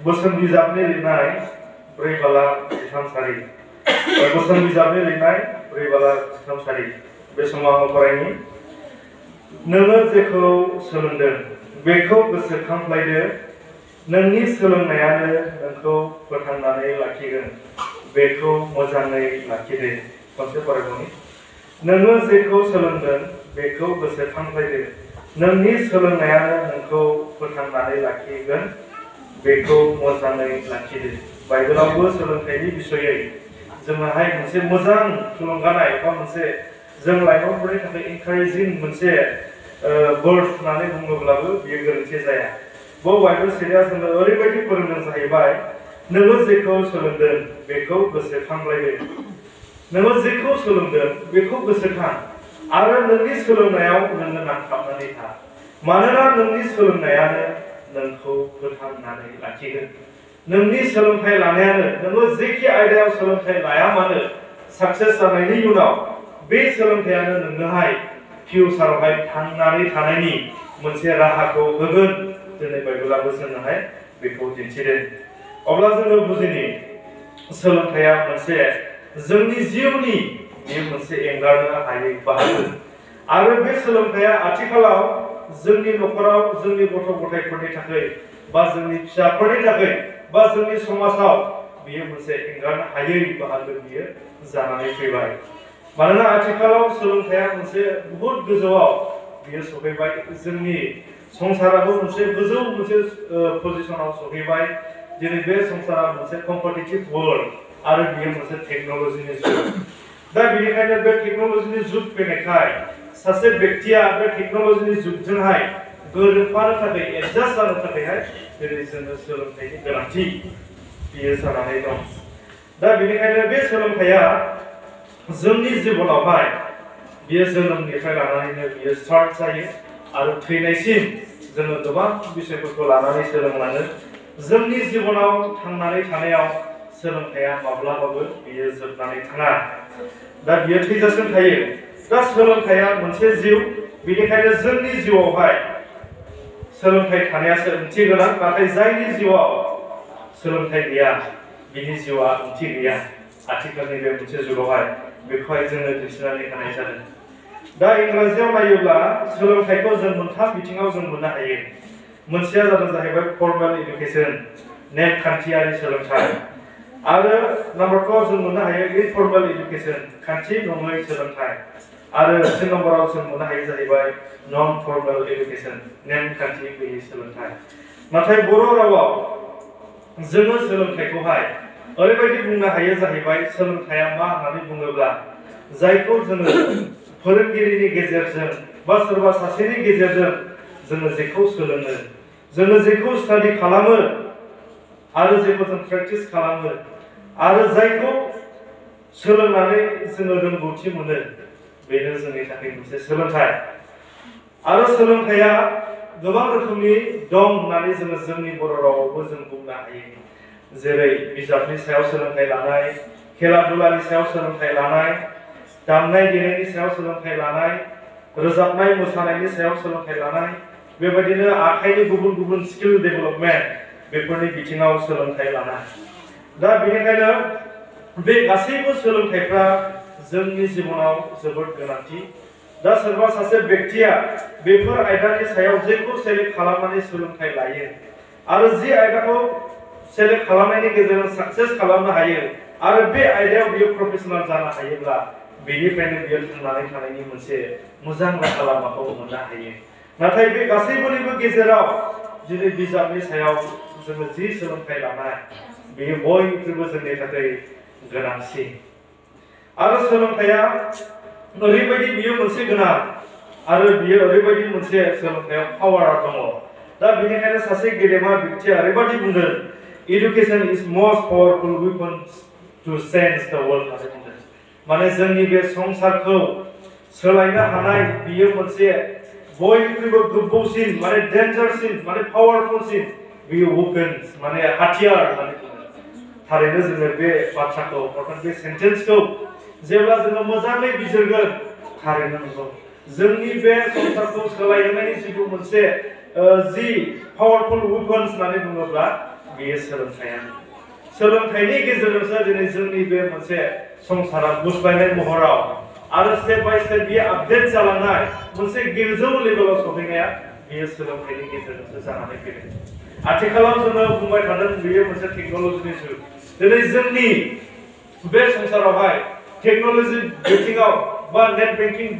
बोसोन बिजाबनि लिरनाय ब्रैबाला जिथामसारि बोसोन बिजाबनि लिरनाय ब्रैबाला जिथामसारि बे समाव आं फरायनि नोङो जेखौ सोलोंदों बेखौ गोसोखांफ्लायदो नोंनि सोलोंनायानो नोंखौ फोथांनानै लाखिगोन बेखौ मोजाङै लाखिदो खनसे फरायबावनि नोङो जेखौ सोलोंदों बेखौ गोसोखांफ्लायदो नोंनि सोलोंनायानो नोंखौ फोथांनानै लाखिगोन बेखौ मोजाङै लाखिदो बाइबेलावबो सोलोंथाइनि बिसयै जोंहाय मोनसे मोजां थुलुंगानाय बा मोनसे जों लाइमोनफोरनि थाखाय इनकारेजिं मोनसे वर्ड होननानै बुङोब्लाबो बेयो गोरोन्थि जाया बे बाइबेल सेरिया जोंनो ओरैबायदि फोरोंदों जाहैबाय नोङो जेखौ सोलोंदों बेखौ गोसोखांलायदो नोङो जेखौ सोलोंदों बेखौ गोसोखां आरो नोंनि सोलोंनायाव नोङो नांथाबनानै था मानोना नोंनि सोलोंनायानो नोंखौ फोथांनानै लाखिगोन नोंनि सोलोंथाइ लानायानो नोङो जेखि आयदायाव सोलोंथाइ लाया मानो साक्सेस जानायनि उनाव बे सोलोंथायानो नोंनोहाय फिउचारावहाय थांनानै थानायनि मोनसे राहाखौ होगोन दिनै बाइबेलाबो जोंनोहाय बेखौ दिन्थिदों अब्ला जोङो बुजिनि सोलोंथाइया मोनसे जोंनि जिउनि बेयो मोनसे एंगारनो हायै बाहागो आरो बे सोलोंथाइया आथिखालाव जोंनि न'खराव जोंनि गथ' गथायफोरनि थाखाय बा जोंनि फिसाफोरनि थाखाय बा जोंनि समाजाव बेयो मोनसे एंगारनो हायै बाहागो बियो जानानै फैबाय मानोना आथिखालाव सोलोंथाइया मोनसे बहुत गोजौआव बियो सफैबाय जोंनि संसाराबो मोनसे गोजौ मोनसे पजिशनाव सफैबाय दिनै बे संसारा मोनसे कम्पिटिटिभ वर्ल्ड आरो बियो मोनसे टेक्न'लजिनि जुग दा बेनिखायनो बे टेक्न'लजिनि जुग फैनायखाय सासे व्यक्तिया बे टेक्न'लजिनि जुगजोंहाय गोरोबफानो थाखाय एडजास्ट जानो थाखायहाय दिनै जोंनो सोलोंथाइनि गोनांथि बियो जानानै दं दा बेनिखायनो बे सोलोंथाइया जोंनि जिबनावहाय बियो जोनोमनिफ्राय लानानैनो बियो स्टार्ट जायो आरो थैनायसिम जोङो गोबां बिषयफोरखौ लानानै सोलोंलाङो जोंनि जिबनाव थांनानै थानायाव सोलोंथाइया माब्लाबाबो बियो जोबनानै थाङा दा बियो थैजासिम थायो दा सोलोंथाइया मोनसे जिउ बेनिखायनो जोंनि जिउआवहाय सोलोंथाइ थानायासो ओंथि गोनां नाथाय जायनि जिउआव सोलोंथाइ गैया बिनि जिउआ ओंथि गैया आथिखालनि बे मोनसे जुगावहाय बेखौहाय जोङो दिन्थिनानै होनाय जादों दा इंराजियाव नायोब्ला सोलोंथाइखौ जों मोनथाम बिथिङाव जों मोननो हायो मोनसेया जादों जाहैबाय फर्मेल इडुकेसन नेमखान्थियारि सोलोंथाइ आरो नाम्बार 2 जों मोननो हायो इनफर्मेल इडुकेसन खान्थि नङै सोलोंथाइ आरो 3 नम्बराव जों मोननो हायो जाहैबाय नन फर्मेल इडुकेसन नेमखान्थि गैयै सोलोंथाइ नाथाय बर' रावाव जोङो सोलोंथाइखौहाय ओरैबायदि बुंनो हायो जाहैबाय सोलोंथाइया मा होननानै बुङोब्ला जायखौ जोङो फोरोंगिरिनि गेजेरजों बा सोरबा सासेनि गेजेरजों जोङो जेखौ सोलोङो जोङो जेखौ स्टाडि खालामो आरो जेखौ जों प्रेक्टिस खालामो आरो जायखौ सोलोंनानै जोङो रोंगौथि मोनो बेनो जोंनि थाखाय मोनसे सोलोंथाइ आरो सोलोंथाइया गोबां रोखोमनि दं होननानै जोङो जोंनि बर' रावावबो जों बुंनो हायो जेरै बिजाबनि सायाव सोलोंथाइ लानाय खेला दुलानि सायाव सोलोंथाइ लानाय दामनाय देनायनि सायाव सोलोंथाइ लानाय रोजाबनाय मोसानायनि सायाव सोलोंथाइ लानाय बेबायदिनो आखाइनि गुबुन गुबुन स्किल डेभेलपमेन्ट बेफोरनि बिथिङाव सोलोंथाइ लानाय दा बेनिखायनो बे गासैबो सोलोंथाइफ्रा जोंनि जिबनाव जोबोद गोनांथि दा सोरबा सासे व्यक्तिया बेफोर आयदानि सायाव जेखौ सेलेक्ट खालामनानै सोलोंथाइ लायो आरो जि आयदाखौ सेलेक्ट खालामनायनि गेजेरजों साक्सेस खालामनो हायो आरो बे आयदायाव बियो प्रफेसनेल जानो हायोब्ला बेनिफ्रायनो बियो थांनानै थानायनि मोनसे मोजां राहा लामाखौ मोननो हायो नाथाय बे गासैबोनिबो गेजेराव दिनै बिजाबनि सायाव जोङो जि सोलोंथाइ लानाय बेयो बयनिख्रुइबो जोंनि थाखाय गोनांसिन आरो सोलोंथाइया ओरैबायदि बियो मोनसे गोनां आरो बियो ओरैबायदि मोनसे सोलोंथाइयाव पावार दङ दा बेनिखायनो सासे गेदेमा व्यक्तिया ओरैबायदि बुंदों education is most powerful weapon to change the world होननानै बुंदों माने जोंनि बे संसारखौ सोलायनो हानाय बियो मोनसे बयनिख्रुइबो गोबावसिन माने डेन्जारसिन माने पावारफुलसिन बियो वेपन्स माने हाथियार होननानै बुङो थारैनो जोङो बे बाथ्राखौ अर्थात बे सेन्टेन्सखौ जेब्ला जोङो मोजाङै बिजिरगोन थारैनो नंगौ जोंनि बे संसारखौ सोलायहोनायनि जिथु मोनसे जि पावारफुल वेपन्स होननानै बुङोब्ला बेयो सोलोंथायानो सोलोंथाइनि गेजेरजोंसो दिनै जोंनि बे मोनसे संसारा गुस्लायनाय महराव आरो स्टेप बाय स्टेप बियो आपडेट जालांनाय मोनसे गोजौ लेभेलाव सफैनाया बेयो सोलोंथाइनि गेजेरजोंसो जानानै फैदों आथिखालाव जोङो बुंबाय थादों बेयो मोनसे टेक्न'लजिनि जुग दिनै जोंनि बे संसारावहाय टेक्न'लजि बिथिङाव बा नेट बेंकिं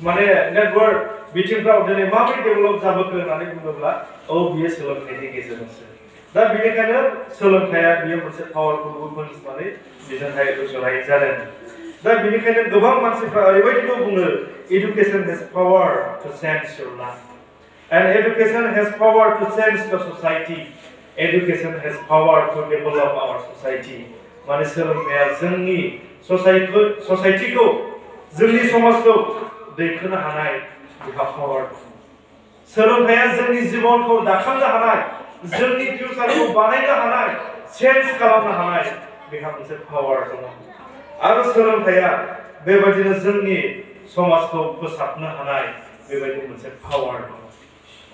माने नेटवर्क बिथिंफ्राव दिनै माबोरै डेभेलप जाबोखो होननानै बुङोब्ला बियो सोलोंथाइनि गेजेरजोंसो दा बेनिखायनो सोलोंथाइया बियो मोनसे पावारफुल वेपन होननानै बिजोंहाय रुजुनाय जादों दा बेनिखायनो गोबां मानसिफ्रा ओरैबायदिबो बुङो education has power to change your life and education has power to change the society education has power to develop our society माने सोलोंथाइया जोंनि ससाइटिखौ जोंनि समाजखौ दैखोनो हानाय बिहा पावार सोलोंथाइया जोंनि जिबनखौ दाखांनो हानाय जोंनि फिउचारखौ बानायनो हानाय चेन्ज खालामनो हानाय बिहा मोनसे पावार दङ आरो सोलोंथाइया बेबायदिनो जोंनि समाजखौ फोसाबनो हानाय बेबायदि मोनसे पावार दङ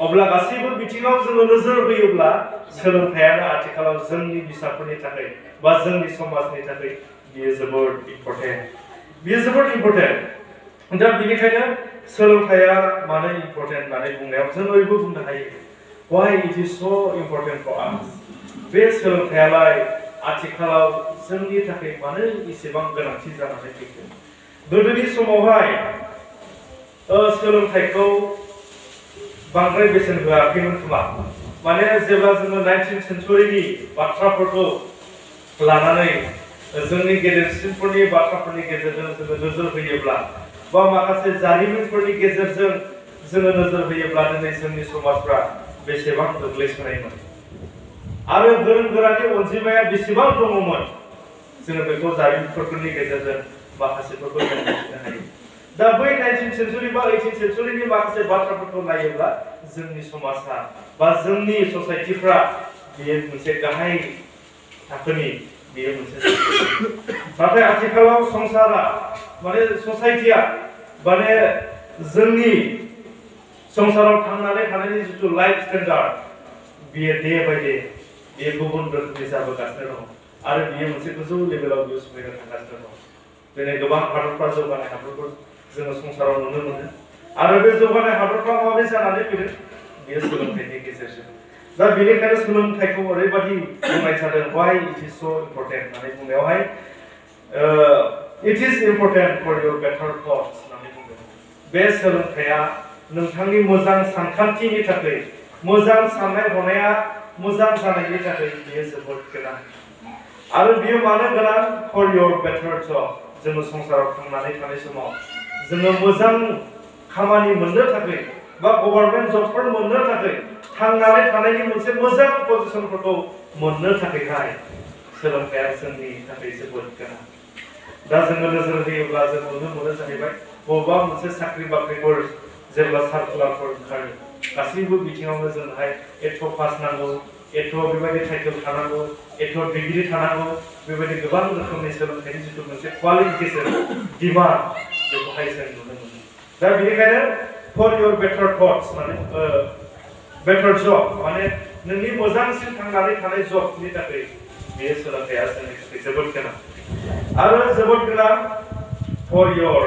अब्ला गासैबो बिथिङाव जोङो नोजोर होयोब्ला सोलोंथाइयानो आथिखालाव जोंनि बिसाफोरनि थाखाय बा जोंनि समाजनि थाखाय बियो जोबोद इम्पर्टेन्ट दा बेनिखायनो सोलोंथाइया मानो इम्पर्टेन्ट होननानै बुंनायाव जों बयबो बुंनो हायो why it is so important for us बे सोलोंथाइयालाय आथिखालाव जोंनि थाखाय मानो इसेबां गोनांथि जानानै फैखो गोदोनि समावहाय सोलोंथाइखौ बांद्राय बेसेन होआखैमोन खोमा माने जेब्ला जोङो 19th सेन्चुरिनि बाथ्राफोरखौ लानानै जोंनि गेदेरसिनफोरनि बाथ्राफोरनि गेजेरजों जोङो नोजोर होयोब्ला बा माखासे जारिमिनफोरनि गेजेरजों जोङो नोजोर होयोब्ला दिनै जोंनि समाजफ्रा बेसेबां गोग्लैसोनायमोन आरो गोरों गोरानि अनजिमाया बेसेबां दङमोन जोङो बेखौ जारिमिनफोरनि गेजेरजों माखासेफोरखौ जों मिथिनो हायो दा बै 19th सेन्चुरि बा 18th सेन्चुरिनि माखासे बाथ्राफोरखौ नायोब्ला जोंनि समाजा बा जोंनि ससाइटिफ्रा बेयो मोनसे गाहाय थाखोनि बेयो मोनसे नाथाय आथिखालाव संसारा माने ससाइटिया माने जोंनि संसाराव थांनानै थानायनि जिथु लाइफ स्टेन्डार्ड बियो डे बाय डे बियो गुबुन रोखोमनि जाबोगासिनो दं आरो बियो मोनसे गोजौ लेभेलाव बियो सहैनो थांगासिनो दं दिनै गोबां हादरफ्रा जौगानाय हादरफोर जोङो संसाराव नुनो मोनो आरो बे जौगानाय हादरफ्रा माबोरै जानानै फैदों बियो सोलोंथाइनि गेजेरजों दा बेनिखायनो सोलोंथाइखौ ओरैबायदि बुंनाय जादों why it is so important होननानै बुंनायावहाय it is important for your better thoughts होननानै बुंदों बे सोलोंथाइया नोंथांनि मोजां सानखान्थिनि थाखाय मोजां साननाय हनाया मोजां जानायनि थाखाय बियो जोबोद गोनां आरो बियो मानो गोनां for your better job जोङो संसाराव थांनानै थानाय समाव जोङो मोजां खामानि मोननो थाखाय बा गभर्नमेन्ट जबफोर मोननो थाखाय थांनानै थानायनि मोनसे मोजां पजिशनफोरखौ मोननो थाखायहाय सोलोंथाइया जोंनि थाखाय जोबोद गोनां दा जोङो नोजोर होयोब्ला जों नुनो मोनो जाहैबाय बबेबा मोनसे साख्रि बाख्रिफोर जेब्ला सार्कुलारफोर ओंखारो गासैबो बिथिङावनो जोंहाय एथ' पास नांगौ एथ' बेबायदि टाइटेल थानांगौ एथ' डिग्री थानांगौ बेबायदि गोबां रोखोमनि सोलोंथाइनि जिथु मोनसे क्वालिफिकेसन डिमान्ड बेखौहाय जों नुनो मोनो दा बेनिखायनो फर इयर बेटार थट्स माने बेटार जब माने नोंनि मोजांसिन थांनानै थानाय जबनि थाखाय बे सोलोंथाइया जोंनि थाखाय जोबोद गोनां आरो जोबोद गोनां for year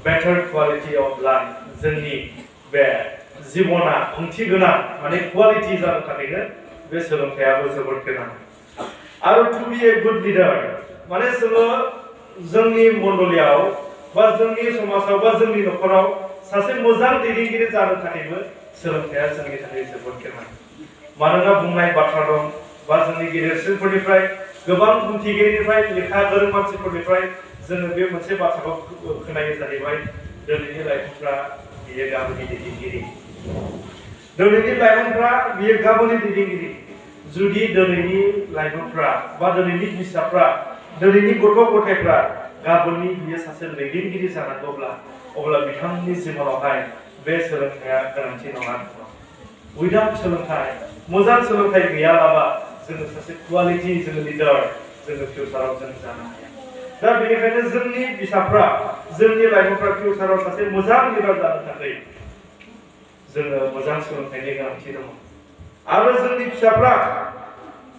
better quality of life जोंनि बे जिबना ओंथि गोनां माने क्वालिटी जानो थाखायनो बे सोलोंथाइयाबो जोबोद गोनां आरो to be a good leader माने जोङो जोंनि मण्डलियाव बा जोंनि समाजाव बा जोंनि न'खराव सासे मोजां दैदेनगिरि जानो थाखायबो सोलोंथाइया जोंनि थाखाय जोबोद गोनां मानोना बुंनाय बाथ्रा दं बा जोंनि गेदेरसिनफोरनिफ्राय गोबां बुंथिगिरिनिफ्राय लेखा गोरों मानसिफोरनिफ्राय जोङो बे मोनसे बाथ्राखौ खोनायो जाहैबाय दिनैनि लाइमोनफ्रा बियो गाबोननि दैदेनगिरि दिनैनि लाइमोनफ्रा बियो गाबोननि दैदेनगिरि जुदि दिनैनि लाइमोनफ्रा बा दिनैनि बिसाफ्रा दिनैनि गथ' गथायफ्रा गाबोननि बियो सासे दैदेनगिरि जानांगौब्ला अब्ला बिथांनि जिबनावहाय बे सोलोंथाइया गोनांथि नङा उइदाउट सोलोंथाइ मोजां सोलोंथाइ गैयालाबा जोङो सासे क्वालिटी जोङो लिडार जोङो फिउचाराव जों जानो हाया दा बेनिखायनो जोंनि बिसाफ्रा जोंनि लाइमोनफ्रा फिउचाराव सासे मोजां लिडार जानो थाखाय जोङो मोजां सोलोंथाइनि गोनांथि दङ आरो जोंनि फिसाफ्रा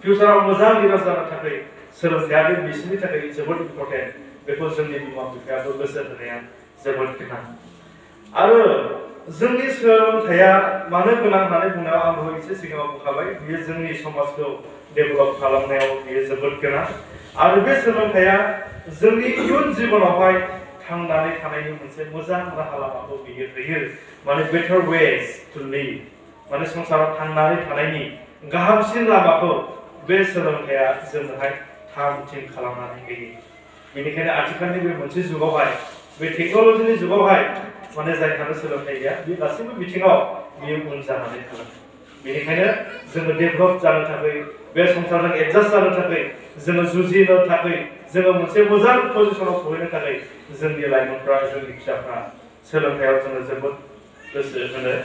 फिउचाराव मोजां लिडार जानो थाखाय सोलोंथाइया बिसोरनि थाखाय जोबोद इम्पर्टेन्ट बेखौ जोंनि बिमा बिफायाबो बोसोन होनाया जोबोद गोनां आरो जोंनि सोलोंथाइया मानो गोनां होननानै बुंनायाव आं दहाय एसे सिगाङाव बुंखाबाय बेयो जोंनि समाजखौ डेभेलप खालामनायाव बेयो जोबोद गोनां आरो बे सोलोंथाइया जोंनि इयुन जिबनावहाय थांनानै थानायनि मोनसे मोजां राहा लामाखौ बियो होयो माने बेटार वेज टु लिव माने संसाराव थांनानै थानायनि गाहामसिन लामाखौ बे सोलोंथाइया जोंनोहाय थाम थिम खालामनानै होयो बेनिखायनो आथिखालनि बे मोनसे जुगावहाय बे टेक्न'लजिनि जुगावहाय माने जायहानो सोलोंथाइ गैया बे गासैबो बिथिङाव बियो उन जानानै थागोन बेनिखायनो जोङो डेभेलप जानो थाखाय बे संसारजों एडजास्ट जानो थाखाय जोङो जुजिनो थाखाय जोङो मोनसे मोजां पजिशनाव सहैनो थाखाय जोंनि लाइमोनफ्रा जोंनि फिसाफ्रा सोलोंथाइयाव जोङो जोबोद गोसो होनो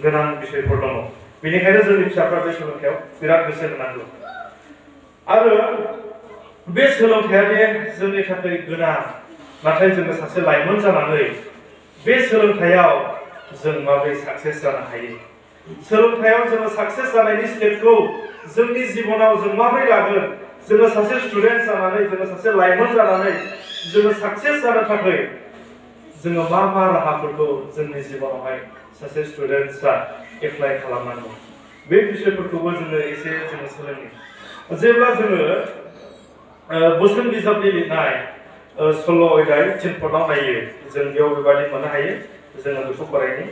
गोनां बिषयफोर दङ बेनिखायनो जोंनि फिसाफ्रा बे सोलोंथाइयाव बिराद गोसो होनांगौ आरो बे सोलोंथाइया जोंनि थाखाय गोनां नाथाय जोङो सासे लाइमोन जानानै बे सोलोंथाइयाव जों माबोरै साक्सेस जानो हायो सोलोंथाइयाव जोङो साक्सेस जानायनि स्टेपखौ जोंनि जिबनाव जों माबोरै लागोन जोङो सासे स्टुडेन्ट जानानै जोङो सासे लाइमोन जानानै जोङो साक्सेस जानो थाखाय जोङो मा राहाफोरखौ जोंनि जिबनावहाय सासे स्टुडेन्टआ एप्लाइ खालामनांगौ बे बिषयफोरखौबो जोङो एसे जोङो सोलोङो जेब्ला जोङो बोसोन बिजाबनि लिरनाय सल' अयदाय चिनपटआव नायो जों बेयाव बेबायदि मोननो हायो जोङो बेखौ फरायनि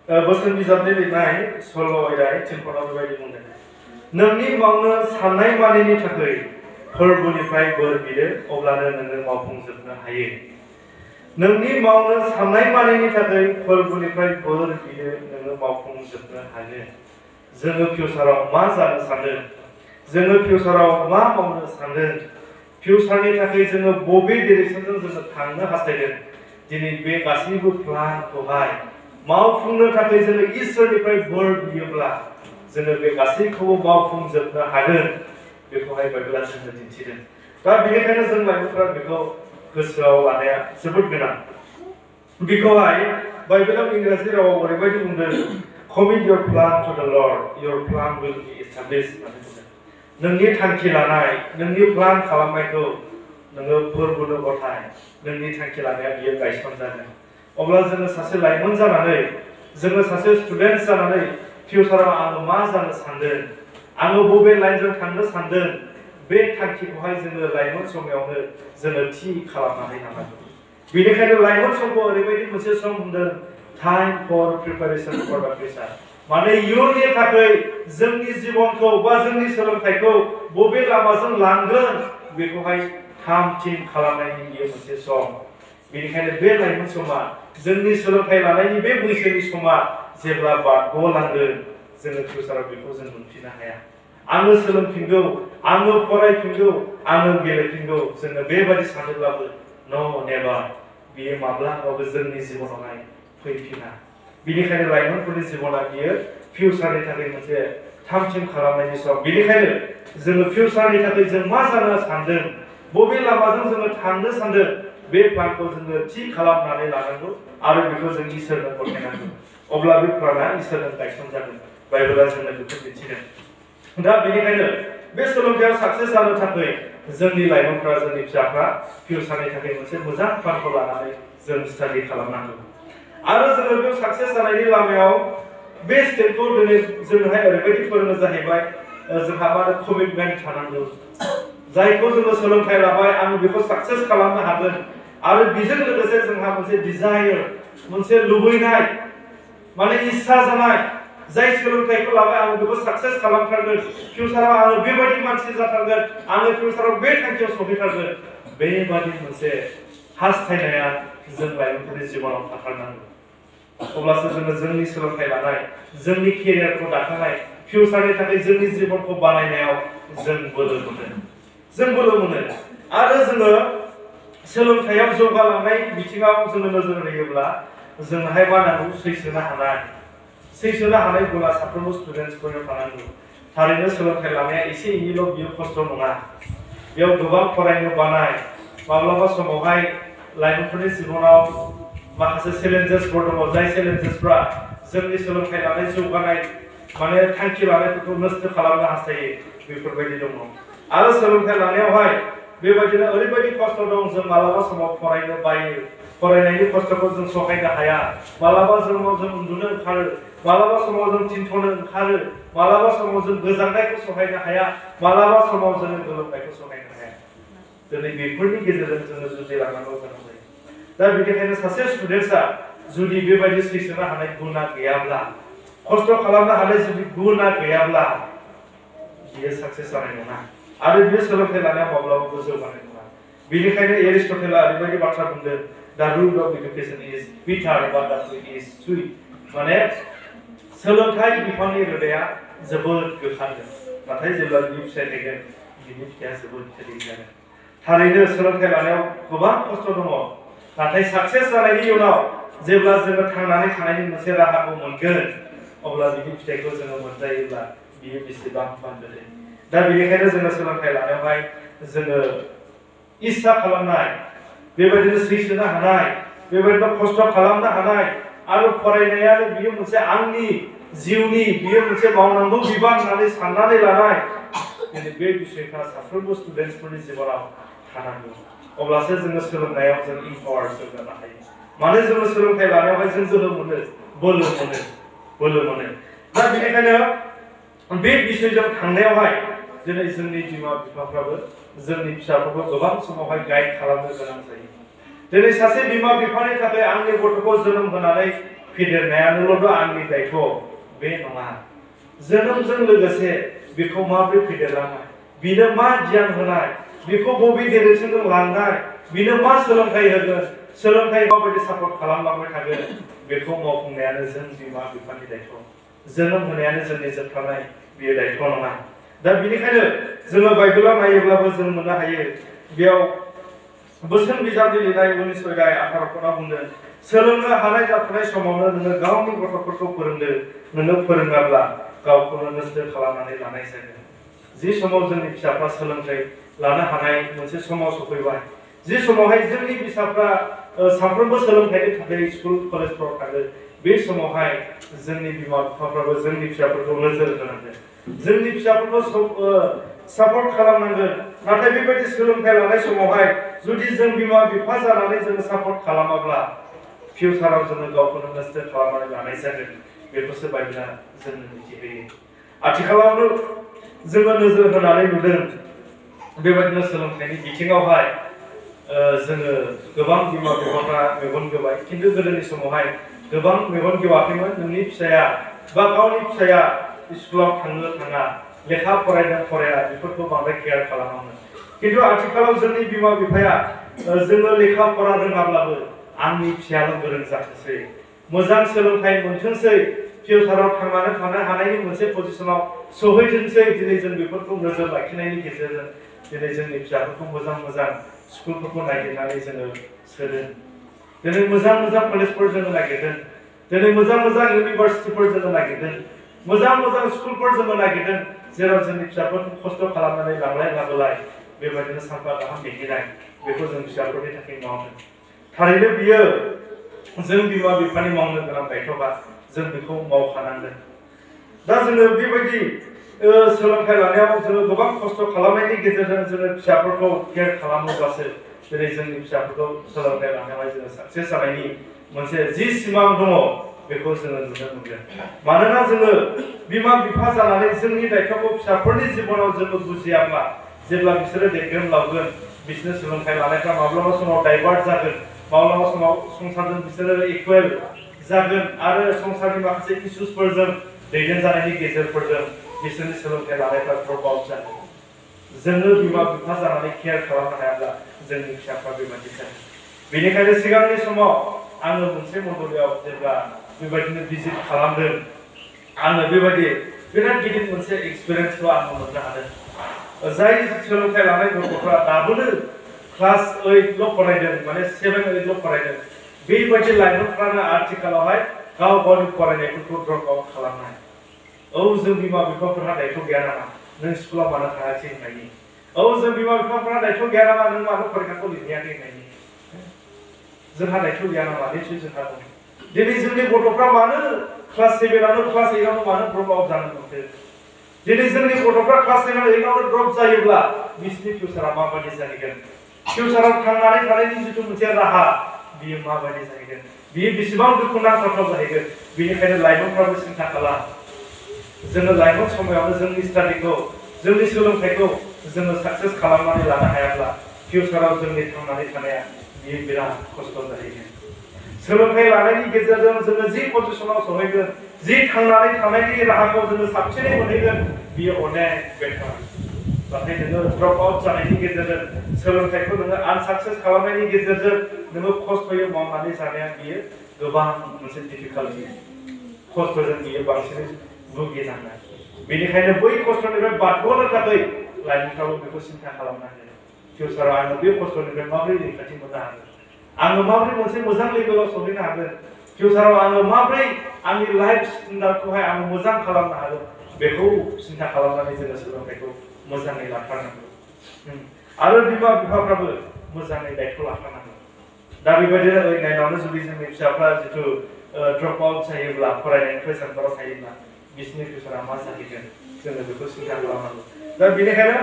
बोसोन बिजाबनि लिरनाय सल' अयदाय चिनपटआव बेबायदि बुंदों नोंनि मावनो साननाय मानिनि थाखाय फोरबोनिफ्राय बोर बियो अब्लानो नोङो मावफुंजोबनो हायो नोंनि मावनो साननाय मानिनि थाखाय फोरबोनिफ्राय बोर बियो नोङो मावफुंजोबनो हायो जोङो फिउचाराव मा जानो सानदों जोङो फिउचाराव मा मावनो सानदों फिउचारनि थाखाय जोङो बबे डिरेक्सनजों जोङो थांनो हास्थायदों दिनै बे गासैबो प्लानखौहाय मावफुंनो थाखाय जोङो इसोरनिफ्राय बोर बियोब्ला जोङो बे गासैखौबो मावफुंजोबनो हागोन बेखौहाय बाइबेला जोंनो दिन्थिदों दा बेनिखायनो जों लाइमोनफोरा बेखौ गोसोआव लानाया जोबोद गोनां बेखौहाय बाइबेलाव इंराजि रावाव ओरैबायदि बुंदों commit your plan to the Lord your plan will be established नोंनि थांखि लानाय नोंनि प्लान खालामनायखौ नोङो फोरबोनो गथाय नोंनि थांखि लानाया बियो गायसनजागोन अब्ला जोङो सासे लाइमोन जानानै जोङो सासे स्टुडेन्ट जानानै फिउचाराव आङो मा जानो सानदों आङो बबे लाइनजों थांनो सानदों बे थांखिखौहाय जोङो लाइमोन समावनो जोङो थि खालामनानै लानांगौ बेनिखायनो लाइमोन समखौ ओरैबायदि मोनसे सम होनदों time for preparation for the future माने इयुननि थाखाय जोंनि जिबनखौ बा जोंनि सोलोंथाइखौ बबे लामाजों लांगोन बेखौहाय थाम थिम खालामनायनि बियो मोनसे सम बेनिखायनो बे लाइमोन समा जोंनि सोलोंथाइ लानायनि बे बैसोनि समा जेब्ला बारग'लांगोन जोङो फिउचाराव बेखौ जों मोनफिननो हाया आङो सोलोंफिनगौ आङो फरायफिनगौ आङो गेलेफिनगौ जोङो बेबायदि सानोब्लाबो नेभार बियो माब्लाबाबो जोंनि जिबनावहाय फैफिना बेनिखायनो लाइमोनफोरनि जिबना बियो फिउचारनि थाखाय मोनसे थाम थिम खालामनायनि सम बेनिखायनो जोङो फिउचारनि थाखाय जों मा जानो सानदों बबे लामाजों जोङो थांनो सानदों बे प्लानखौ जोङो थि खालामनानै लानांगौ आरो बेखौ जों इसोरनो गथायनांगौ अब्ला बे प्लाना इसोरजों गायसनजागोन बाइबेला जोंनो बेखौ दिन्थिदों दा बेनिखायनो बे सोलोंथाइयाव साक्सेस जानो थाखाय जोंनि लाइमोनफ्रा जोंनि फिसाफ्रा फिउचारनि थाखाय मोनसे मोजां प्लानखौ लानानै जों स्टाडि खालामनांगौ आरो जोङो बे साक्सेस जानायनि लामायाव बे स्टेपखौ दिनै जोंहाय ओरैबायदि फोरोङो जाहैबाय जोंहा मा कमिटमेन्ट थानांगौ जायखौ जोङो सोलोंथाइ लाबाय आं बेखौ साक्सेस खालामनो हागोन आरो बेजों लोगोसे जोंहा मोनसे डिजायर मोनसे लुबैनाय माने इच्छा जानाय जाय सोलोंथाइखौ लाबाय आं बेखौ साक्सेस खालामथारगोन फिउचाराव आङो बेबायदि मानसि जाथारगोन आङो फिउचाराव बे थांखियाव सहैथारगोन बेबायदि मोनसे हास्थायनाया जों लाइमोनफोरनि जिबनाव थाथारनांगौ अब्लासो जोङो जोंनि सोलोंथाइ लानाय जोंनि केरियारखौ दाखांनाय फिउचारनि थाखाय जोंनि जिबनखौ बानायनायाव जों बोलो मोनो आरो जोङो सोलोंथाइयाव जौगालांनाय बिथिङाव जोङो नोजोर होयोब्ला जोंहाय मा नांगौ सैसोनो हानाय गुना साफ्रोमबो स्टुडेन्टसफोरनो थानांगौ थारैनो सोलोंथाइ लानाया एसे एनैल' बियो खस्थ' नङा बेयाव गोबां फरायनो बानाय माब्लाबा समावहाय लाइमोनफोरनि जिबनाव माखासे चेलेन्जेसफोर दङ जाय चेलेन्जेसफ्रा जोंनि सोलोंथाइ लानाय जौगानाय माने थांखि लानायफोरखौ नस्थ' खालामनो हास्थायो बेफोरबायदि दङ आरो सोलोंथाइ लानायावहाय बेबायदिनो ओरैबायदि खस्थ' दं जों मालाबा समाव फरायनो बायो फरायनायनि खस्थ'खौ जों सहायनो हाया मालाबा समाव जों उन्दुनो ओंखारो मालाबा समाव जों थिनथ'नो ओंखारो मालाबा समाव जों गोजांनायखौ सहायनो हाया मालाबा समाव जों गोलोमनायखौ सहायनो हाया दिनै बेफोरनि गेजेरजों जोङो जुजिलांनांगौ गोनां जायो दा बेनिखायनो सासे स्टुडेन्टआ जुदि बेबायदि सैसोनो हानाय गुना गैयाब्ला खस्थ' खालामनो हानाय जुदि गुना गैयाब्ला बियो साक्सेस जानाय नङा आरो बियो सोलोंथाइ लानायाव माब्लाबाबो जौगानाय नङा बेनिखायनो एरिस्टटेलआ ओरैबायदि बाथ्रा बुंदों दा रुट अफ एडुकेशन इज बिटार बाट दा फ्रुट इज सुइट माने सोलोंथाइ बिफांनि रोदाया जोबोद गोखागोन नाथाय जेब्ला बिनि फिथाइ थायगोन बिनि फिथाइया जोबोद गोदै जागोन थारैनो सोलोंथाइ लानायाव गोबां खस्थ' दङ नाथाय साक्सेस जानायनि उनाव जेब्ला जोङो थांनानै थानायनि मोनसे राहाखौ मोनगोन अब्ला बिनि फिथाइखौ जोङो मोनजायोब्ला बियो बेसेबां गोदै दा बेनिखायनो जोङो सोलोंथाइ लानायावहाय जोङो इस्सा खालामनाय बेबायदिनो सैसोनो हानाय बेबायदिनो खस्थ' खालामनो हानाय आरो फरायनायानो बियो मोनसे आंनि जिउनि बियो मोनसे मावनांगौ बिबान होननानै साननानै लानाय दिनै बे बिषयफ्रा साफ्रोमबो स्टुडेन्टसफोरनि जिबनाव थानांगौ अब्लासो जोङो सोलोंनायाव जों इम्पावार जानो हायो मानो जोङो सोलोंथाइ लानायावहाय जों गोहो मोनो बोलो मोनो दा बेनिखायनो बे बिषयजों थांनायावहाय दिनै जोंनि बिमा बिफाफ्राबो जोंनि फिसाफोरखौ गोबां समावहाय गाइड खालामनो गोनां जायो दिनै सासे बिमा बिफानि थाखाय आंनि गथ'खौ जोनोम होनानै फेदेरनायानोल' आंनि दायथ' बे नङा जोनोमजों लोगोसे बेखौ माबोरै फेदेरलांनाय बिनो मा गियान होनाय बेखौ बबे डिरेक्सनजों लांनाय बिनो मा सोलोंथाइ होगोन सोलोंथाइ माबायदि सापर्ट खालामलांबाय थागोन बेखौ मावफुंनायानो जों बिमा बिफानि दायथ' जोनोम होनायानो जोंनि जोबथारनाय बेयो दायथ' नङा दा बेनिखायनो जोङो बाइबेलाव नायोब्लाबो जों मोननो हायो बेयाव बोसोन बिजाबनि लिरनाय 19 अध्याय 18 खनाव बुंदों सोलोंनो हानाय जाफुनाय समावनो नोङो गावनि गथ'फोरखौ फोरोंदो नोङो फोरोङाब्ला गावखौनो नस्थ' खालामनानै लानाय जागोन जि समाव जोंनि फिसाफ्रा सोलोंथाइ लानो हानाय मोनसे समाव सफैबाय जि समावहाय जोंनि फिसाफ्रा साफ्रोमबो सोलोंथाइनि थाखाय स्कुल कलेजफ्राव थाङो बे समावहाय जोंनि बिमा बिफाफ्राबो जोंनि फिसाफोरखौ नोजोर होनांगोन जोंनि फिसाफोरखौ सापर्ट खालामनांगोन नाथाय बेबायदि सोलोंथाइ लानाय समावहाय जुदि जों बिमा बिफा जानानै जोङो सापर्ट खालामाब्ला फिउचाराव जोङो गावखौनो नस्थ' खालामनानै लानाय जागोन बेखौसो बाइबेला जोंनो मिथिहोयो आथिखालावनो जोङो नोजोर होनानै नुदों बेबायदिनो सोलोंथाइनि बिथिङावहाय जोङो गोबां बिमा बिफाफ्रा मेगन गेवबाय खिन्थु गोदोनि समावहाय गोबां मेगन गेवाखैमोन नोंनि फिसाया बा गावनि फिसाया स्कुलाव थांनो थाङा लेखा फरायनो फराया बेफोरखौ बांद्राय केयार खालामामोन खिन्थु आथिखालाव जोंनि बिमा बिफाया जोङो लेखा फरा रोङाब्लाबो आंनि फिसायाल' गोरों जाथोंसै मोजां सोलोंथाइ मोनथोंसै फिउचाराव थांनानै थानो हानायनि मोनसे पजिशनाव सहैथोंसै दिनै जों बेफोरखौ नोजोर लाखिनायनि गेजेरजों दिनै जोंनि फिसाफोरखौ मोजां स्कुलफोरखौ नागिरनानै जोङो सोदों दिनै मोजां कलेजफोर जोङो नागिरदों दिनै मोजां इउनिभारसिटिफोर जोङो नागिरदों मोजां स्कुलफोर जोङो नागिरदों जेराव जोंनि फिसाफोरखौ खस्थ' खालामनानै लांलाय लाबोलाय बेबायदिनो सानफा गाहाम बेंगिनाय बेखौ जों फिसाफोरनि थाखाय मावदों थारैनो बियो जों बिमा बिफानि मावनो गोनां दायथ'बा जों बेखौ मावखानांगोन दा जोङो बेबायदि सोलोंथाइ लानायाव जोङो गोबां खस्थ' खालामनायनि गेजेरजों जोङो फिसाफोरखौ केयार खालामोब्लासो दिनै जोंनि फिसाफोरखौ सोलोंथाइ लानायावहाय जोङो साक्सेस जानायनि मोनसे जि सिमां दङ बेखौ जोङो नुनो मोनगोन मानोना जोङो बिमा बिफा जानानै जोंनि दायथ'खौ फिसाफोरनि जिबनाव जोङो बुजियाब्ला जेब्ला बिसोरो देरगोन लावगोन बिसोरनो सोलोंथाइ लानायफ्रा माब्लाबा समाव डाइभार्ट जागोन माब्लाबा समाव संसारजों बिसोरो इकुवेल जागोन आरो संसारनि माखासे इस्युसफोरजों दैदेनजानायनि गेजेरफोरजों बिसोरनि सोलोंथाइ लानायफ्रा ड्रप आउट जागोन जोङो बिमा बिफा जानानै केयार खालामनो हायाब्ला जोंनि फिसाफ्रा बेबायदि जागोन बेनिखायनो सिगांनि समाव आङो मोनसे मण्डलियाव जेब्ला बेबायदिनो भिजिट खालामदों आङो बेबायदि बिराद गिदिर मोनसे एक्सपिरियेन्सखौ आङो मोननो हादों जाय सोलोंथाइ लानाय गथ'फ्रा दाबोनो क्लास 8ल' फरायदों माने 7-8ल' फरायदों बेबायदि लाइमोनफ्रानो आथिखालावहाय गावनि फरायनायफोरखौ ड्रप आउट खालामनाय जों बिमा बिफाफोरहा दायथ' गैया नामा नों स्कुलाव मानो थाङाखै होननायनि जों बिमा बिफाफोरहा दायथ' गैया नामा नों मानो फरिखाखौ लिरहैयाखै होननायनि जोंहा दायथ' गैया नामा निसय जोंहा दं दिनै जोंनि गथ'फ्रा मानो क्लास 7आवनो क्लास 8आवनो मानो ड्रप आउट जानो हमखो दिनै जोंनि गथ'फ्रा क्लास 7 आव 8आवनो ड्रप जायोब्ला बिसोरनि फिउचारा माबायदि जाहैगोन फिउचाराव थांनानै थानायनि जिथु मोनसे राहा बियो माबायदि जाहैगोन बियो बेसेबां दुखु नांथावथाव जाहैगोन बेनिखायनो लाइमोनफ्राबो सिन्था खालाम जोङो लाइमोन समायावनो जोंनि स्टाडिखौ जोंनि सोलोंथाइखौ जोङो साक्सेस खालामनानै लानो हायाब्ला फिउचाराव जोंनि थांनानै थानाया बियो बिराद खस्थ' जाहैगोन सोलोंथाइ लानायनि गेजेरजों जोङो जि पजिशनाव सहैगोन जि थांनानै थानायनि राहाखौ जोङो साबसिनै मोनहैगोन बियो अनेक बेटार नाथाय नोङो ड्रप आउट जानायनि गेजेरजों सोलोंथाइखौ नोङो आनसाक्सेस खालामनायनि गेजेरजों नोङो खस्थ'यै मावनानै जानाया बियो गोबां मोनसे डिफिकाल्टि खस्थ'जों बियो बांसिनै भुगिनांनाय बेनिखायनो बै खस्थ'निफ्राय बारग'नो थाखाय लाइमोनफ्राबो बेखौ सिन्था खालामनांगोन फिउचाराव आङो बे खस्थ'निफ्राय माबोरै रैखाथि मोननो हागोन आङो माबोरै मोनसे मोजां लेभेलाव सहैनो हागोन फिउचाराव आङो माबोरै आंनि लाइफ स्टेन्डार्डखौहाय आङो मोजां खालामनो हागोन बेखौ सिन्था खालामनानै जोङो सोलोंथाइखौ मोजाङै लाथारनांगौ आरो बिमा बिफाफ्राबो मोजाङै दायथ' लाथारनांगौ दा बेबायदिनो नायनावनो जुदि जोंनि फिसाफ्रा जिथु ड्रप आउट जायोब्ला फरायनायनिफ्राय जानगाराव थायोब्ला बिसोरनि फिउचारा मा जाहैगोन जोङो बेखौ सिन्था खालामनांगौ दा बेनिखायनो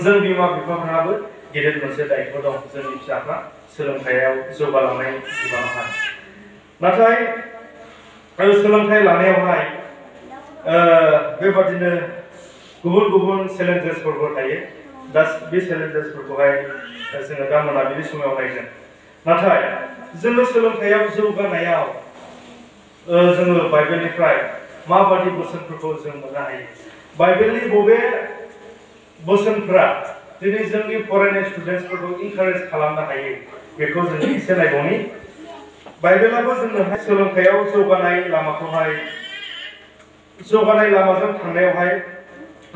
जों बिमा बिफाफ्राबो गेदेर मोनसे दायथ' दं जोंनि फिसाफ्रा सोलोंथाइयाव जौगालांनाय बिबानावहाय नाथाय सोलोंथाइ लानायावहाय बेबादिनो गुबुन गुबुन चेलेन्जेसफोरबो थायो दा बे चेलेन्जेसफोरखौहाय जोङो दा मोनाबिलि समाव नायगोन नाथाय जोङो सोलोंथाइयाव जौगानायाव जोङो बाइबेलनिफ्राय माबादि बोसोनफोरखौ जों मोननो हायो बाइबेलनि बबे बोसोनफ्रा दिनै जोंनि फरायनाय स्टुडेन्टसफोरखौ इनकारेज खालामनो हायो बेखौ जों एसे नायबावनि बाइबेलाबो जोंनोहाय सोलोंथाइयाव जौगानाय लामाजों थांनायावहाय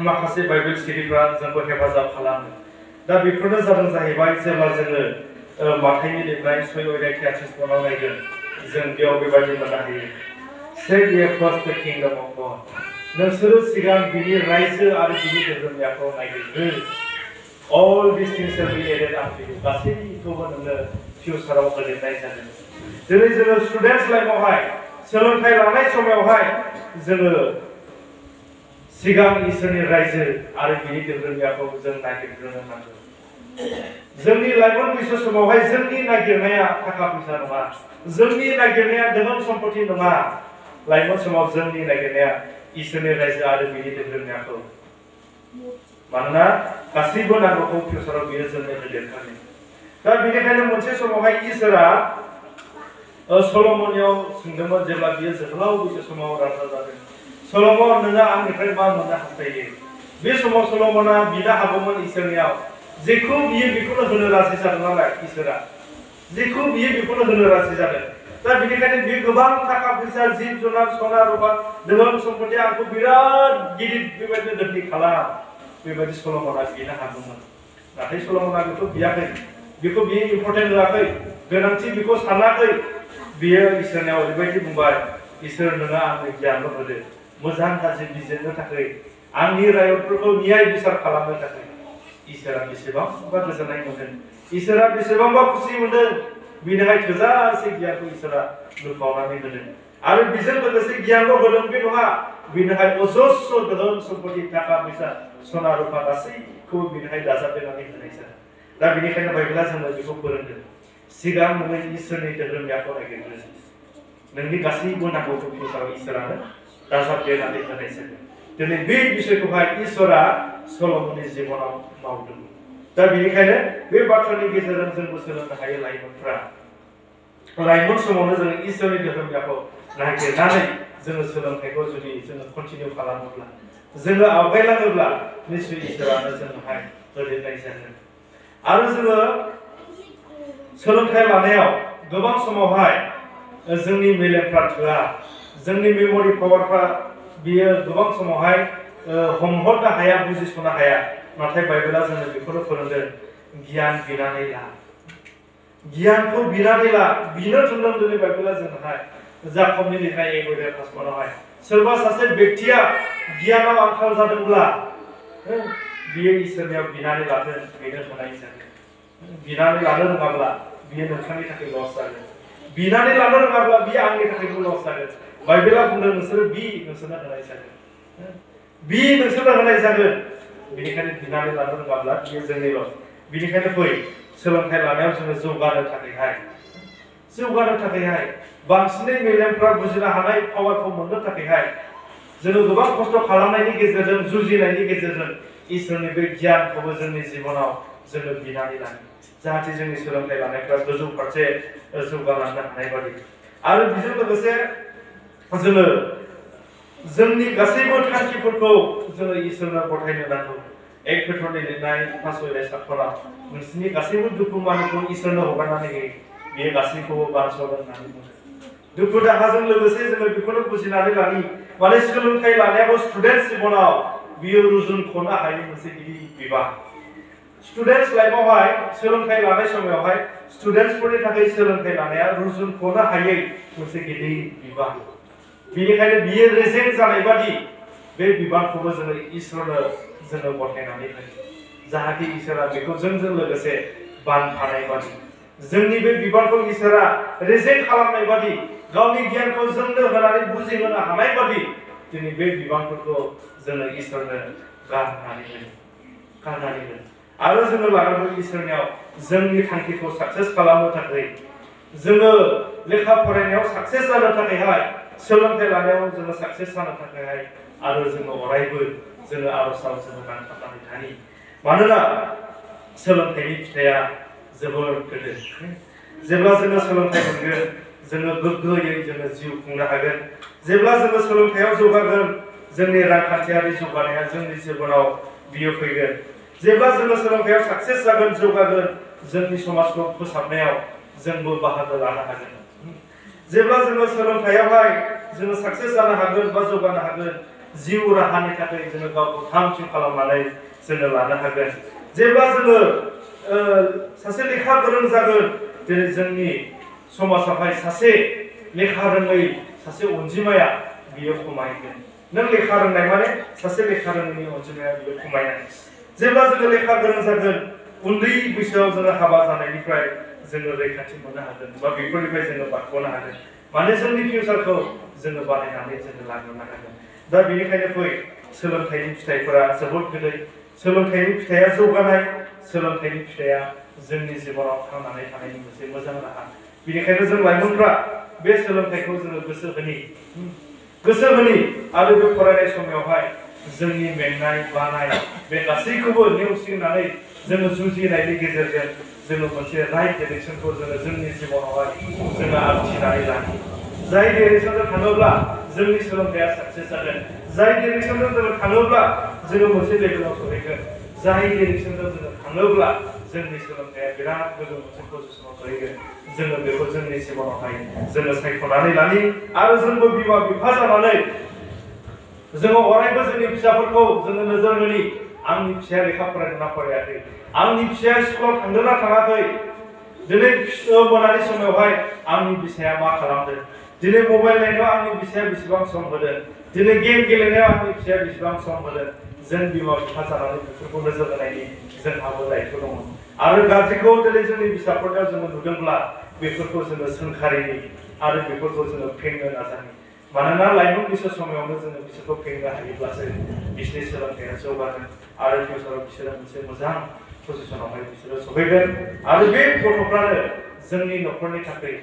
माखासे बाइबेल सिरिफ्रा जोंखौ हेफाजाब खालामो दा बेफोरनो जादों जाहैबाय जेब्ला जोङो माथाइनि लिरनाय 6 अध्याय 33 नायगोन जों बेयाव बेबायदि मोननो हायो Seek ye first the kingdom of God नोंसोरो सिगां बिनि रायजो आरो बिनि धोरोमखौ नागिरग्रो all these things shall be added unto you गासैखौबो नोंनो फिउचाराव होदेरनाय जागोन दिनै जोङो स्टुडेन्टस लाइफआवहाय सोलोंथाइ लानाय समावहाय जोङो सिगां इसोरनि रायजो आरो बिनि धोरोमखौ जों नागिरग्रोनो नांगौ जोंनि लाइमोन बैसो समावहाय जोंनि नागिरनाया थाखा फैसा नङा जोंनि नागिरनाया धोन सम्पति नङा लाइमोन समाव जोंनि नागिरनाया इसोरनि रायजो आरो बिनि धोरोमखौ मानोना गासैबो नांगौखौ फिउचाराव बियो जोंनो होदेरखागोन दा बेनिखायनो मोनसे समावहाय इसोरा सल'मननियाव सोंदोंमोन जेब्ला बियो जोहोलाव बैसो समाव राजा जादों सल'मन नोङो आंनिफ्राय मा मोननो हास्थायो बे समाव सल'मना बिनो हागौमोन इसोरनियाव जेखौ बियो बेखौनो होनो राजि जादों नालाय इसोरा जेखौ बियो बेखौनो होनो राजि जादों दा बेनिखायनो बियो गोबां थाखा फैसा जिब जुनार सना रुपा धोन सम्पति आंखौ बिराद गिदिर बेबायदिनो धोनि खालाम बेबायदि सल'मना बिनो हागौमोन नाथाय सल'मना बेखौ बियाखै बेखौ बियो इम्परटेन्ट होआखै गोनांथि बेखौ सानाखै बियो इसोरनियाव ओरैबायदि बुंबाय इसोर नोङो आंनो गियानल' होदो मोजां गाज्रि बिजिरनो थाखाय आंनि रायतफोरखौ न्याय बिसार खालामनो थाखाय इसोरा बेसेबांबा गोजोननाय मोनदों इसोरा बेसेबांबा खुसि मोनदों बिनोहाय थोजासे गियानखौ इसोरा लुफावनानै होदों आरो बेजों लोगोसे गियानल' होदों बे नङा बिनोहाय अजस्र धोन सम्पति थाखा फैसा सना रुपा गासैखौबो बिनोहाय दाजाबदेरनानै होनाय जादों दा बेनिखायनो बाइबेला जोंनो बेखौ फोरोंदों सिगां नोङो इसोरनि धोरोमखौ नागिरग्रो नोंनि गासैबो नांगौखौ फिउचाराव इसोरानो दाजाबदेरनानै होनाय जादों दिनै बे बिषयखौहाय इसोरा सल'मननि जिबनाव मावदों दा बेनिखायनो बे बाथ्रानि गेजेरजों जोंबो सोलोंनो हायो लाइमोनफ्रा लाइमोन समावनो जोङो इसोरनि धोरोमखौ नागिरनानै जोङो सोलोंथाइखौ जुदि जोङो कन्टिनिउ खालामोब्ला जोङो आवगायलाङोब्ला निश्चय इसोरानो जोंनोहाय होदेरनाय जागोन आरो जोङो सोलोंथाइ लानायाव गोबां समावहाय जोंनि मेलेमफ्रा थोआ जोंनि मेम'रि पावारफ्रा बियो गोबां समावहाय हमहरनो हाया बुजिस'नो हाया नाथाय बाइबेला जोंनो बेखौनो फोरोंदों गियान बिनानै ला गियानखौ बिनानै ला बिनो थुनदों दिनै बाइबेला जोंनोहाय जाकबनि लिरनाय 1 अध्याय 5 सोरबा सासे व्यक्तिया गियानाव आंखाल जादोंब्ला बियो इसोरनियाव बिनानै लाथों बेनो होनाय जागोन बिनानै लानो रोङाब्ला बियो नोंथांनि थाखाय लस जागोन बिनानै लानो रोङाब्ला बियो आंनि थाखाय लस जागोन बाइबेला बुंदों नोंसोरो नोंसोरनो होनाय जागोन नोंसोरनो होनाय जागोन बेनिखायनो बिनानै लानो रोङाब्ला बियो जोंनि लस बेनिखायनो फै सोलोंथाइ लानायाव जोङो जौगानो थाखायहाय बांसिनै मेलेमफ्रा बुजिनो हानाय पावारखौ मोननो थाखायहाय जोङो गोबां खस्थ' खालामनायनि गेजेरजों जुजिनायनि गेजेरजों इसोरनि बे गियानखौबो जोंनि जिबनाव जोङो बिनानै लानो जाहाथे जोंनि सोलोंथाइ लानायफ्रा गोजौ फारसे जौगालांनो हानाय बादि आरो बेजों लोगोसे जोङो जोंनि गासैबो थांखिफोरखौ जोङो इसोरनो गथायनो नांगौ 1 पेट्र'नि लिरनाय 5:7 नोंसिनि गासैबो दुखु मानिखौ इसोरनो हगारनानै होयो बियो गासैखौबो बानस'गोन होननानै बुङो दुखु दाहाजों लोगोसे जोङो बेखौनो बुजिनानै लानि माने सोलोंथाइ लानायाबो स्टुडेन्ट जिबनाव बियो रुजुनख'नो हायै मोनसे गिदिर बिबान स्टुडेन्टस लाइफआवहाय सोलोंथाइ लानाय समावहाय स्टुडेन्टसफोरनि थाखाय सोलोंथाइ लानाया रुजुनख'नो हायै मोनसे गिदिर बिबान बेनिखायनो बियो रेजें जानाय बादि बे बिबानखौबो जोङो इसोरनो जोङो गथायनानै होयो जाहाथे इसोरा बेखौ जोंजों लोगोसे बानफानाय बादि जोंनि बे बिबानखौ इसोरा रेजें खालामनाय बादि गावनि गियानखौ जोंनो होनानै बुजिहोनो हानाय बादि दिनै बे बिबानफोरखौ जोङो इसोरनो गारनानै होयो आरो जोङो लानांगौ इसोरनियाव जोंनि थांखिखौ साक्सेस खालामनो थाखाय जोङो लेखा फरायनायाव साक्सेस जानो थाखायहाय सोलोंथाइ लानायाव जोङो साक्सेस जानो थाखायहाय आरो जोङो अरायबो जोङो आर'जआव जोङो नांथाबनानै थानि मानोना सोलोंथाइनि फिथाइया जोबोर गोदै जेब्ला जोङो सोलोंथाइ मोनगोन जोङो गोग्गोयै जोङो जिउ खुंनो हागोन जेब्ला जोङो सोलोंथाइयाव जौगागोन जोंनि रांखान्थियारि जौगानाया जोंनि जिबनाव बियो फैगोन जेब्ला जोङो सोलोंथाइयाव साक्सेस जागोन जौगागोन जोंनि समाजखौ फोसाबनायाव जोंबो बाहागो लानो हागोन जेब्ला जोङो सोलोंथाइयावहाय जोङो साक्सेस जानो हागोन बा जौगानो हागोन जिउ राहानि थाखाय जोङो गावखौ थाम थिम खालामनानै जोङो लानो हागोन जेब्ला जोङो सासे लेखा गोरों जागोन दिनै जोंनि समाजावहाय सासे लेखा रोङै सासे अनजिमाया बियो खमायगोन नों लेखा रोंनाय माने सासे लेखा रोङैनि अनजिमाया बियो खमायनाय जेब्ला जोङो लेखा गोरों जागोन उन्दै बैसोआव जोङो हाबा जानायनिफ्राय जोङो रैखाथि मोननो हागोन बा बेफोरनिफ्राय जोङो बारग'नो हागोन माने जोंनि फिउचारखौ जोङो बानायनानै जोङो लानो हागोन दा बेनिखायनो फै सोलोंथाइनि फिथाइफोरा जोबोद गोदै सोलोंथाइनि फिथाइया जौगानाय सोलोंथाइनि फिथाइया जोंनि जिबनाव थांनानै थानायनि मोनसे मोजां राहा बेनिखायनो जों लाइमोनफ्रा बे सोलोंथाइखौ जोङो गोसो होनि आरो बे फरायनाय समावहाय जोंनि मेंनाय बानाय बे गासैखौबो नेवसिनानै जोङो जुजिनायनि गेजेरजों जोङो मोनसे राइट डिरेक्सनखौ जोङो जोंनि जिबनावहाय जोङो आखिनानै लानो जाय डिरेक्सनजों थाङोब्ला जोंनि सोलोंथाइया साक्सेस जागोन जाय डिरेक्सनजों जोङो थाङोब्ला जोङो मोनसे लेभेलाव सहैगोन जाय डिरेक्सनजों जोङो थाङोब्ला जोंनि सोलोंथाइया बिराद गोजौ मोनसे पजिसनाव सहैगोन जोङो बेखौ जोंनि जिबनावहाय जोङो सायख'नानै लानि आरो जोंबो बिमा बिफा जानानै जोङो अरायबो जोंनि फिसाफोरखौ जोङो नोजोर होनि आंनि फिसाया लेखा फरायदोंना फरायाखै आंनि फिसाया स्कुलाव थांदोंना थाङाखै दिनै मोनानि समावहाय आंनि फिसाया मा खालामदों दिनै मबाइल नायनायाव आंनि फिसाया बेसेबां सम होदों दिनै गेम गेलेनायाव आंनि फिसाया बेसेबां सम होदों जों बिमा बिफा जानानै बेफोरखौ नोजोर होनायनि जोंहाबो दायित्व दङ आरो गाज्रिखौ दिनै जोंनि फिसाफोरनियाव जोङो नुदोंब्ला बेफोरखौ जोङो सोंखारिनि आरो बेफोरखौ जोङो फेंनो नाजानि मानोना लाइमोन बैसो समावनो जोङो बिसोरखौ फेंनो हायोब्लासो बिसोरनि सोलोंथाइया जौगागोन आरो फिउचाराव बिसोरो मोनसे मोजां पजिसनावहाय बिसोरो सहैगोन आरो बे गथ'फ्रानो जोंनि न'खरनि थाखाय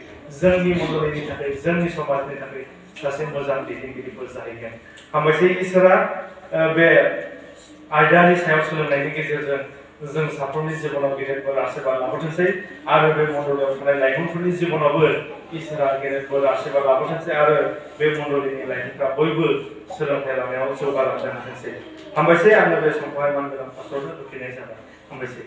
जोंनि मण्डलिनि थाखाय जोंनि समाजनि थाखाय सासे मोजां दैदेनगिरिफोर जाहैगोन हामबायसै इसोरा बे आयदानि सायाव सोलोंनायनि गेजेरजों जों साफ्रोमनि जिबनाव गेदेरफोर आशीर्बाद लाबोथोंसै आरो बे मण्डलियाव थानाय लाइमोनफोरनि जिबनावबो इसोरा गेदेरफोर आशीर्बाद लाबोथोंसै आरो बे मण्डलिनि लाइमोनफ्रा बयबो सोलोंथाइ लानायाव जौगालांनो हाथोंसै हामबायसै आङो बे समखौहाय मानगोनां पास्टरनो होफिननाय जाबाय हामबायसै